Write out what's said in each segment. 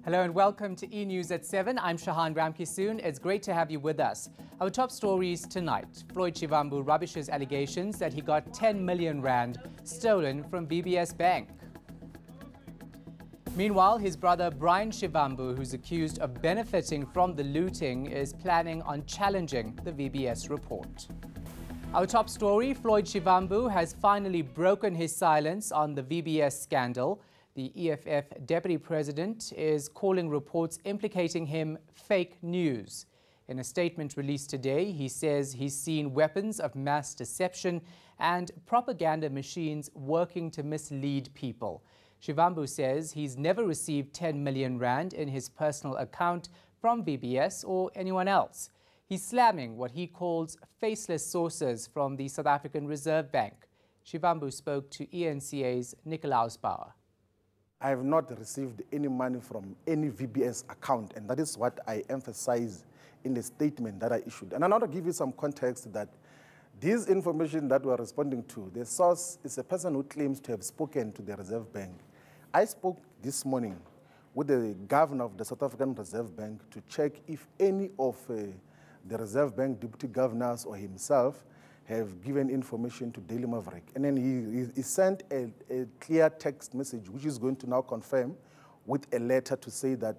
Hello and welcome to eNews at 7. I'm Shahan Ramkisoon. It's great to have you with us. Our top stories tonight. Floyd Shivambu rubbishes allegations that he got 10 million rand stolen from VBS Bank. Meanwhile, his brother Brian Shivambu, who's accused of benefiting from the looting, is planning on challenging the VBS report. Our top story, Floyd Shivambu has finally broken his silence on the VBS scandal. The EFF Deputy President is calling reports implicating him fake news. In a statement released today, he says he's seen weapons of mass deception and propaganda machines working to mislead people. Shivambu says he's never received 10 million rand in his personal account from VBS or anyone else. He's slamming what he calls faceless sources from the South African Reserve Bank. Shivambu spoke to ENCA's Nicolaus Bauer. I have not received any money from any VBS account, and that is what I emphasize in the statement that I issued. And I want to give you some context that this information that we are responding to, the source is a person who claims to have spoken to the Reserve Bank. I spoke this morning with the governor of the South African Reserve Bank to check if any of the Reserve Bank deputy governors or himself have given information to Daily Maverick. And then he sent a clear text message, which is going to now confirm with a letter to say that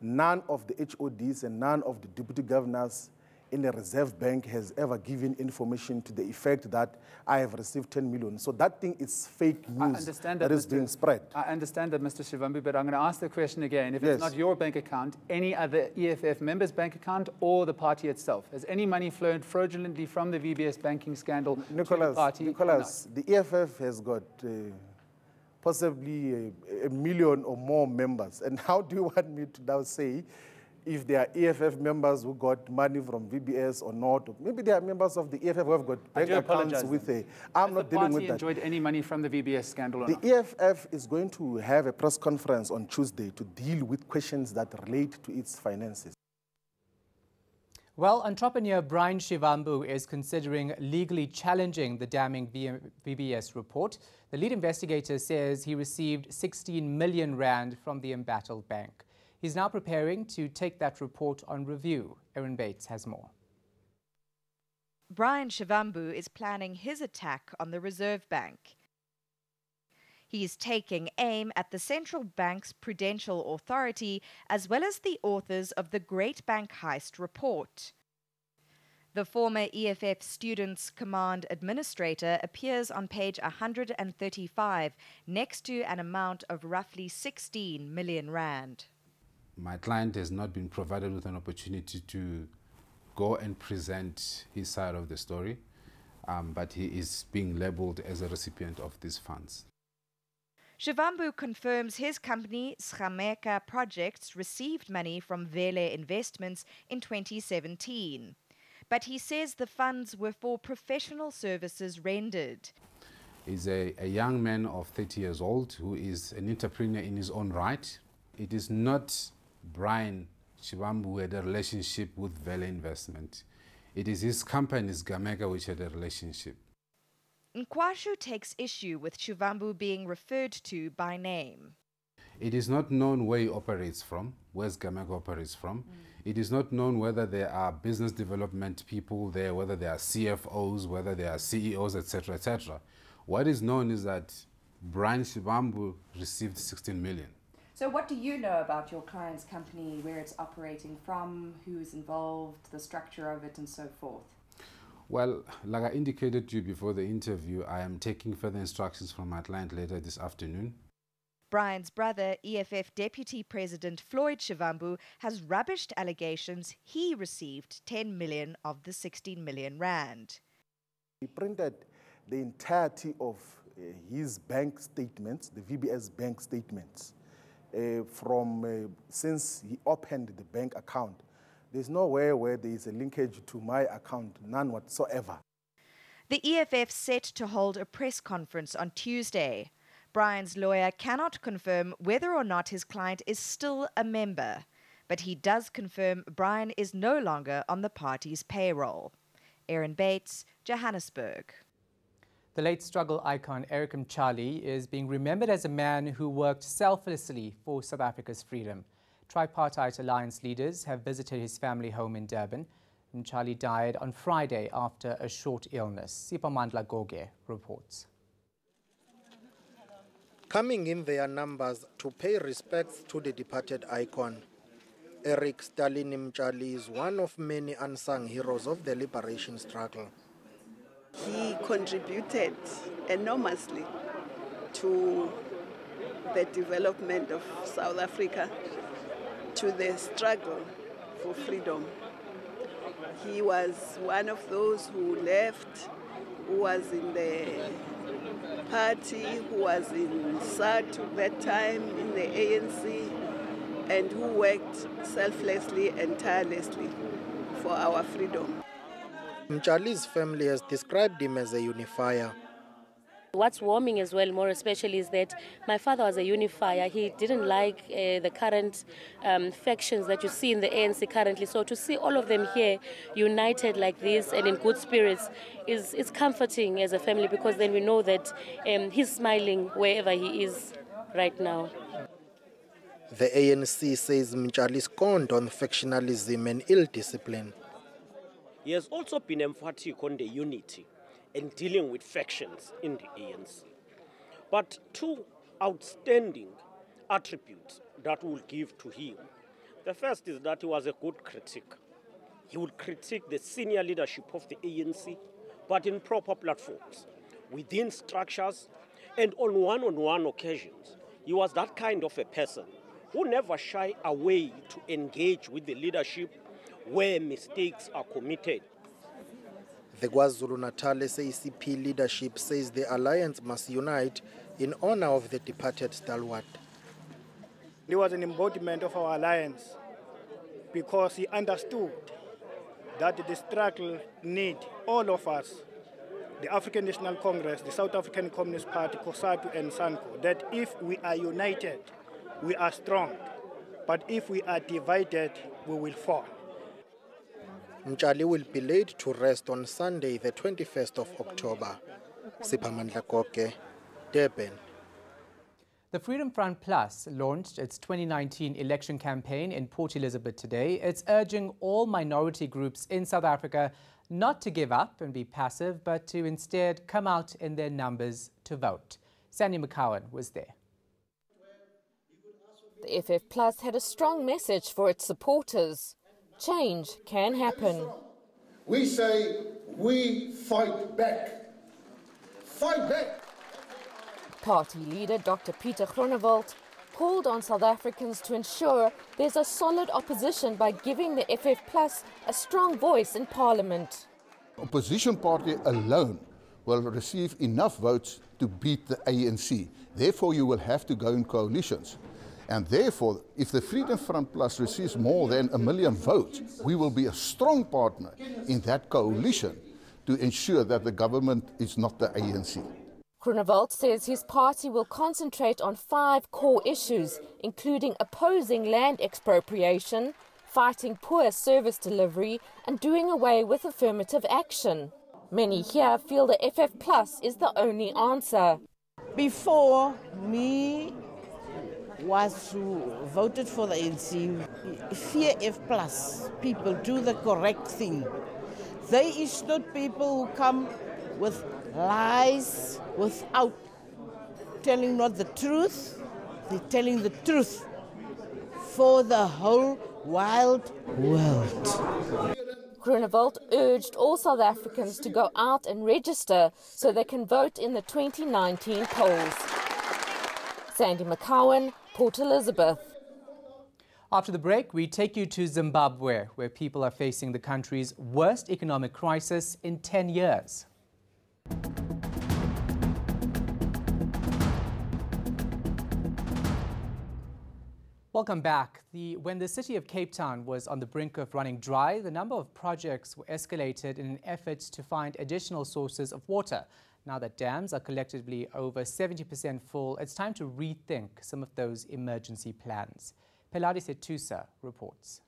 none of the HODs and none of the deputy governors in the Reserve Bank has ever given information to the effect that I have received 10 million. So that thing is fake news that is being spread. I understand that, Mr. Shivambu, but I'm going to ask the question again. If it's not your bank account, any other EFF member's bank account or the party itself, has any money flowed fraudulently from the VBS banking scandal to the party? Nicholas, the EFF has got possibly a million or more members. And how do you want me to now say if there are EFF members who got money from VBS or not? Maybe there are members of the EFF who have got bank accounts with a... I'm not dealing with that. Has the party enjoyed any money from the VBS scandal or not? The EFF is going to have a press conference on Tuesday to deal with questions that relate to its finances. Well, entrepreneur Brian Shivambu is considering legally challenging the damning VBS report. The lead investigator says he received 16 million rand from the embattled bank. He's now preparing to take that report on review. Erin Bates has more. Brian Shivambu is planning his attack on the Reserve Bank. He is taking aim at the central bank's prudential authority as well as the authors of the Great Bank Heist report. The former EFF Students Command Administrator appears on page 135 next to an amount of roughly 16 million rand. My client has not been provided with an opportunity to go and present his side of the story, but he is being labeled as a recipient of these funds. Shivambu confirms his company, Schameka Projects, received money from Vele Investments in 2017. But he says the funds were for professional services rendered. He's a young man of 30 years old who is an entrepreneur in his own right. It is not Brian Shivambu who had a relationship with Vele Investment. It is his company, Schameka, which had a relationship. Nkwashu takes issue with Shivambu being referred to by name. It is not known where he operates from, where Schameka operates from. It is not known whether there are business development people there, whether there are CFOs, whether there are CEOs, etc., etc. What is known is that Brian Shivambu received 16 million. So what do you know about your client's company, where it's operating from, who's involved, the structure of it, and so forth? Well, like I indicated to you before the interview, I am taking further instructions from my client later this afternoon. Brian's brother, EFF Deputy President Floyd Shivambu, has rubbished allegations he received 10 million of the 16 million rand. He printed the entirety of his bank statements, the VBS bank statements, since he opened the bank account. There's nowhere where there is a linkage to my account, none whatsoever. The EFF set to hold a press conference on Tuesday. Brian's lawyer cannot confirm whether or not his client is still a member, but he does confirm Brian is no longer on the party's payroll. Erin Bates, Johannesburg. The late struggle icon Eric Mtshali is being remembered as a man who worked selflessly for South Africa's freedom. Tripartite Alliance leaders have visited his family home in Durban. Mtshali died on Friday after a short illness. Goge reports. Coming in their numbers to pay respects to the departed icon, Eric Stalin Mtshali is one of many unsung heroes of the liberation struggle. He contributed enormously to the development of South Africa, to the struggle for freedom. He was one of those who left, who was in the party, who was in SAT at that time, in the ANC, and who worked selflessly and tirelessly for our freedom. Mtshali's family has described him as a unifier. What's warming as well, more especially, is that my father was a unifier. He didn't like the current factions that you see in the ANC currently. So to see all of them here united like this and in good spirits is comforting as a family, because then we know that he's smiling wherever he is right now. The ANC says Mtshali scorned on factionalism and ill discipline. He has also been emphatic on the unity and dealing with factions in the ANC. But two outstanding attributes that we'll give to him. The first is that he was a good critic. He would critique the senior leadership of the ANC, but in proper platforms, within structures, and on one-on-one occasions. He was that kind of a person who never shy away to engage with the leadership where mistakes are committed. The KwaZulu-Natal SACP leadership says the alliance must unite in honor of the departed stalwart. He was an embodiment of our alliance because he understood that the struggle need all of us, the African National Congress, the South African Communist Party, COSATU and SANCO, that if we are united, we are strong, but if we are divided, we will fall. Mtshali will be laid to rest on Sunday, the 21st of October. Goge, Durban. The Freedom Front Plus launched its 2019 election campaign in Port Elizabeth today. It's urging all minority groups in South Africa not to give up and be passive, but to instead come out in their numbers to vote. Sandy McCowan was there. The FF Plus had a strong message for its supporters. Change can happen. We say, we fight back. Fight back. Party leader Dr. Pieter Groenewald called on South Africans to ensure there's a solid opposition by giving the FF Plus a strong voice in Parliament. Opposition party alone will receive enough votes to beat the ANC. Therefore, you will have to go in coalitions. And therefore, if the Freedom Front Plus receives more than 1 million votes, we will be a strong partner in that coalition to ensure that the government is not the ANC. Groenewald says his party will concentrate on 5 core issues, including opposing land expropriation, fighting poor service delivery, and doing away with affirmative action. Many here feel the FF Plus is the only answer. Before me was who voted for the ANC, fear F plus, people do the correct thing. They is not people who come with lies without telling not the truth. They're telling the truth for the whole wide world. Groenewald urged all South Africans to go out and register so they can vote in the 2019 polls. Sandy McCowan, Port Elizabeth. After the break, we take you to Zimbabwe, where people are facing the country's worst economic crisis in 10 years. Welcome back. When the city of Cape Town was on the brink of running dry, the number of projects were escalated in an effort to find additional sources of water. Now that dams are collectively over 70% full, it's time to rethink some of those emergency plans. Peladi Setusa reports.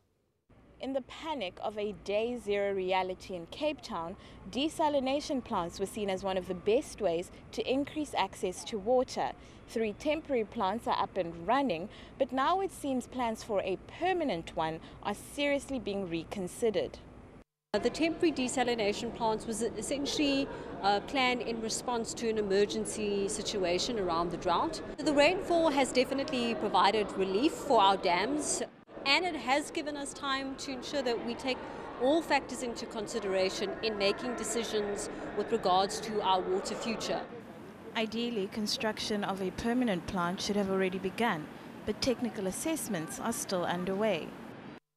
In the panic of a day zero reality in Cape Town, desalination plants were seen as one of the best ways to increase access to water. 3 temporary plants are up and running, but now it seems plans for a permanent one are seriously being reconsidered. The temporary desalination plants was essentially planned in response to an emergency situation around the drought. The rainfall has definitely provided relief for our dams, and it has given us time to ensure that we take all factors into consideration in making decisions with regards to our water future. Ideally, construction of a permanent plant should have already begun, but technical assessments are still underway.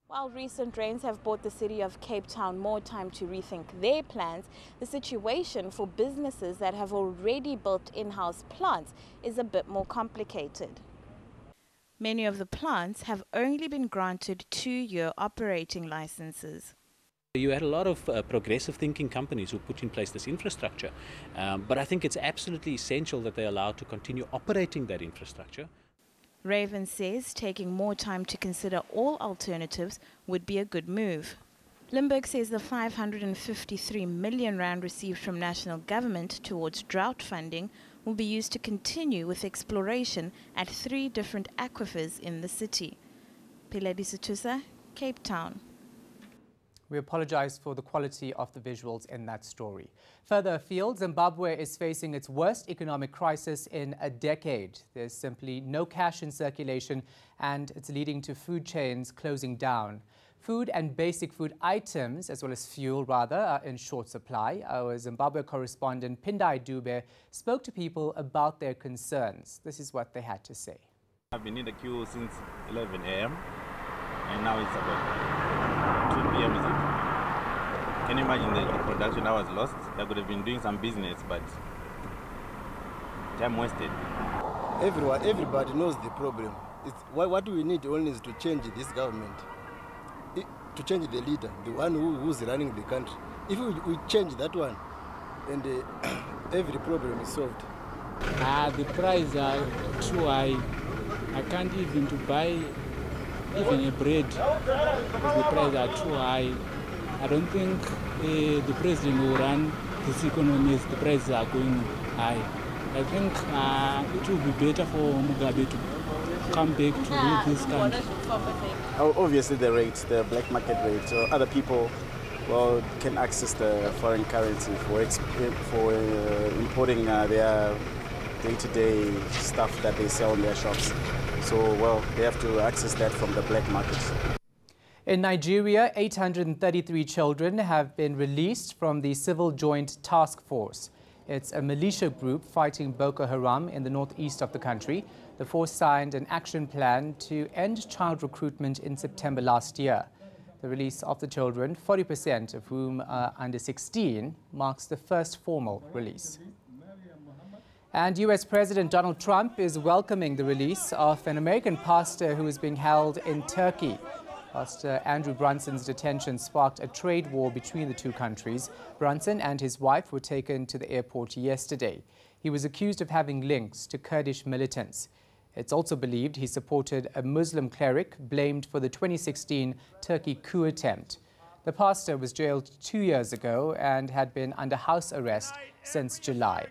While recent rains have bought the city of Cape Town more time to rethink their plans, the situation for businesses that have already built in-house plants is a bit more complicated. Many of the plants have only been granted 2-year operating licenses. You had a lot of progressive thinking companies who put in place this infrastructure, but I think it's absolutely essential that they're allowed to continue operating that infrastructure. Raven says taking more time to consider all alternatives would be a good move. Limburg says the 553 million rand received from national government towards drought funding will be used to continue with exploration at 3 different aquifers in the city. Piledi Situsa, Cape Town. We apologize for the quality of the visuals in that story. Further afield, Zimbabwe is facing its worst economic crisis in a decade. There's simply no cash in circulation, and it's leading to food chains closing down. Food and basic food items, as well as fuel rather, are in short supply. Our Zimbabwe correspondent Pindai Dube spoke to people about their concerns. This is what they had to say. I've been in the queue since 11 a.m. and now it's about 2 p.m. Can you imagine the production I was lost? I could have been doing some business, but time wasted. Everybody knows the problem. What we need only is to change this government. To change the leader, the one who's running the country. If we change that one, then every problem is solved. The prices are too high. I can't even to buy even a bread because the prices are too high. I don't think the president will run this economy as the prices are going high. I think it will be better for Mugabe to come back to lead this country. Obviously the rates, the black market rate, so other people can access the foreign currency for importing their day-to-day stuff that they sell in their shops. So, they have to access that from the black market. In Nigeria, 833 children have been released from the Civil Joint Task Force. It's a militia group fighting Boko Haram in the northeast of the country. The force signed an action plan to end child recruitment in September last year. The release of the children, 40% of whom are under 16, marks the first formal release. And US President Donald Trump is welcoming the release of an American pastor who is being held in Turkey. Pastor Andrew Brunson's detention sparked a trade war between the two countries. Brunson and his wife were taken to the airport yesterday. He was accused of having links to Kurdish militants. It's also believed he supported a Muslim cleric blamed for the 2016 Turkey coup attempt. The pastor was jailed 2 years ago and had been under house arrest since July.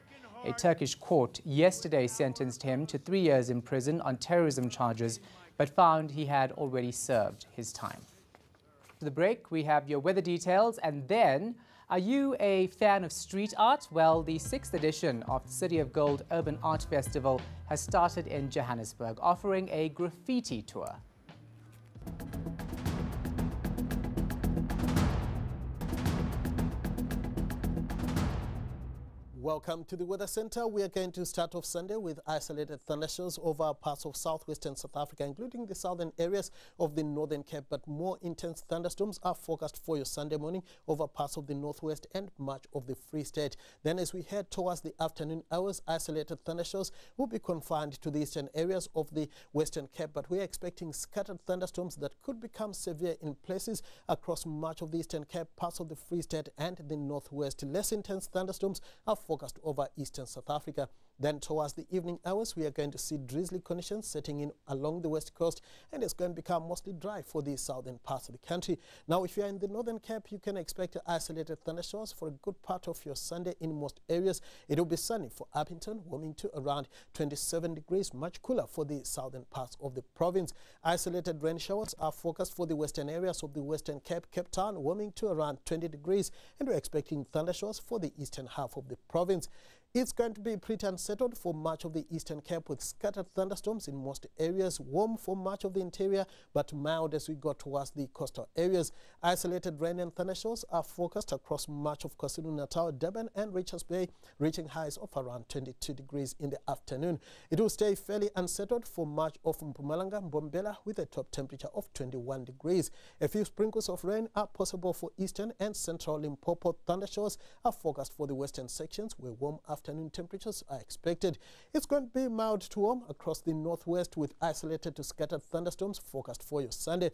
A Turkish court yesterday sentenced him to 3 years in prison on terrorism charges, but found he had already served his time. For the break, we have your weather details, and then, are you a fan of street art? Well, the 6th edition of the City of Gold Urban Art Festival has started in Johannesburg, offering a graffiti tour. Welcome to the Weather Center. We are going to start off Sunday with isolated thunderstorms over parts of southwestern South Africa, including the southern areas of the Northern Cape, but more intense thunderstorms are forecast for your Sunday morning over parts of the northwest and much of the Free State. Then as we head towards the afternoon hours, isolated thunderstorms will be confined to the eastern areas of the Western Cape, but we are expecting scattered thunderstorms that could become severe in places across much of the Eastern Cape, parts of the Free State and the northwest. Less intense thunderstorms are forecast over eastern South Africa. Then towards the evening hours, we are going to see drizzly conditions setting in along the west coast, and it's going to become mostly dry for the southern parts of the country. Now, if you are in the Northern Cape, you can expect isolated thunderstorms for a good part of your Sunday in most areas. It will be sunny for Upington, warming to around 27 degrees, much cooler for the southern parts of the province. Isolated rain showers are forecast for the western areas of the Western Cape, Cape Town, warming to around 20 degrees, and we're expecting thundershowers for the eastern half of the province. It's going to be pretty unsettled for much of the Eastern Cape with scattered thunderstorms in most areas, warm for much of the interior, but mild as we go towards the coastal areas. Isolated rain and thunderstorms are forecast across much of KwaZulu-Natal, Durban and Richards Bay, reaching highs of around 22 degrees in the afternoon. It will stay fairly unsettled for much of Mpumalanga, Mbombela, with a top temperature of 21 degrees. A few sprinkles of rain are possible for eastern and central Limpopo. Thundershowers are forecast for the western sections, where warm afternoon temperatures are expected. It's going to be mild to warm across the northwest with isolated to scattered thunderstorms forecast for your Sunday.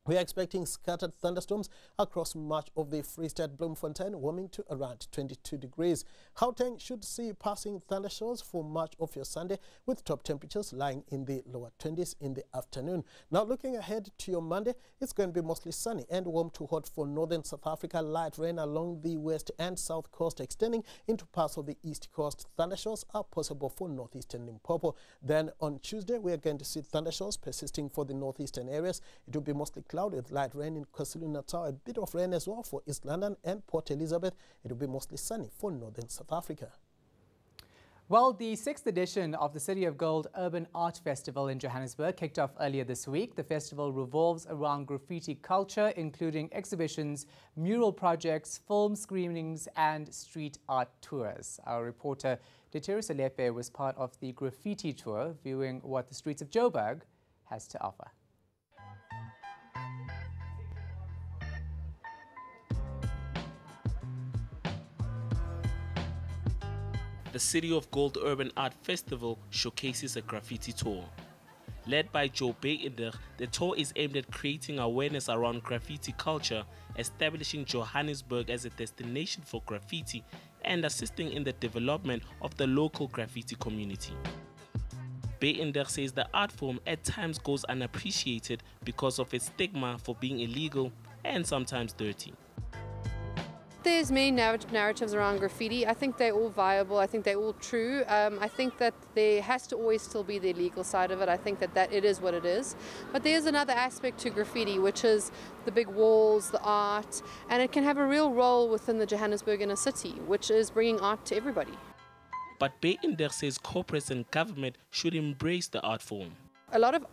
We are expecting scattered thunderstorms across much of the Free State, Bloemfontein, warming to around 22 degrees. Gauteng should see passing thundershowers for much of your Sunday, with top temperatures lying in the lower 20s in the afternoon. Now, looking ahead to your Monday, it's going to be mostly sunny and warm to hot for northern South Africa. Light rain along the west and south coast, extending into parts of the east coast. Thundershowers are possible for northeastern Limpopo. Then on Tuesday, we are going to see thundershowers persisting for the northeastern areas. It will be mostly cloudy with light rain in KwaZulu-Natal, a bit of rain as well for East London and Port Elizabeth. It will be mostly sunny for northern South Africa. Well, the 6th edition of the City of Gold Urban Art Festival in Johannesburg kicked off earlier this week. The festival revolves around graffiti culture, including exhibitions, mural projects, film screenings and street art tours. Our reporter Detiris Alepe was part of the graffiti tour, viewing what the streets of Joburg has to offer. The City of Gold Urban Art Festival showcases a graffiti tour. Led by Joe Beinder, the tour is aimed at creating awareness around graffiti culture, establishing Johannesburg as a destination for graffiti, and assisting in the development of the local graffiti community. Beinder says the art form at times goes unappreciated because of its stigma for being illegal and sometimes dirty. There's many narratives around graffiti. I think they're all viable. I think they're all true. I think that there has to always still be the illegal side of it. I think that it is what it is. But there's another aspect to graffiti, which is the big walls, the art, and it can have a real role within the Johannesburg inner city, which is bringing art to everybody. But Beinder says corporates and government should embrace the art form. A lot of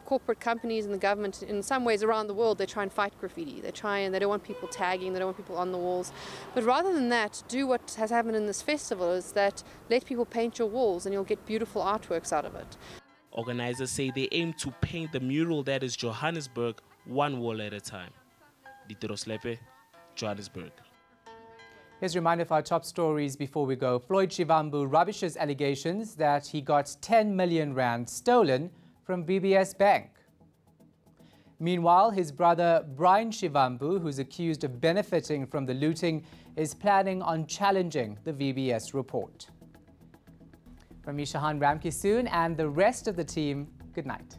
corporate companies and the government in some ways around the world, they try and fight graffiti. They don't want people tagging, they don't want people on the walls. But rather than that, do what has happened in this festival, is that let people paint your walls and you'll get beautiful artworks out of it. Organizers say they aim to paint the mural that is Johannesburg one wall at a time. Ditiros Lepe, Johannesburg. Here's a reminder of our top stories before we go. Floyd Shivambu rubbishes allegations that he got 10 million rand stolen from VBS Bank. Meanwhile, his brother Brian Shivambu, who's accused of benefiting from the looting, is planning on challenging the VBS report. From me, Shahan Ramkisoon and the rest of the team, good night.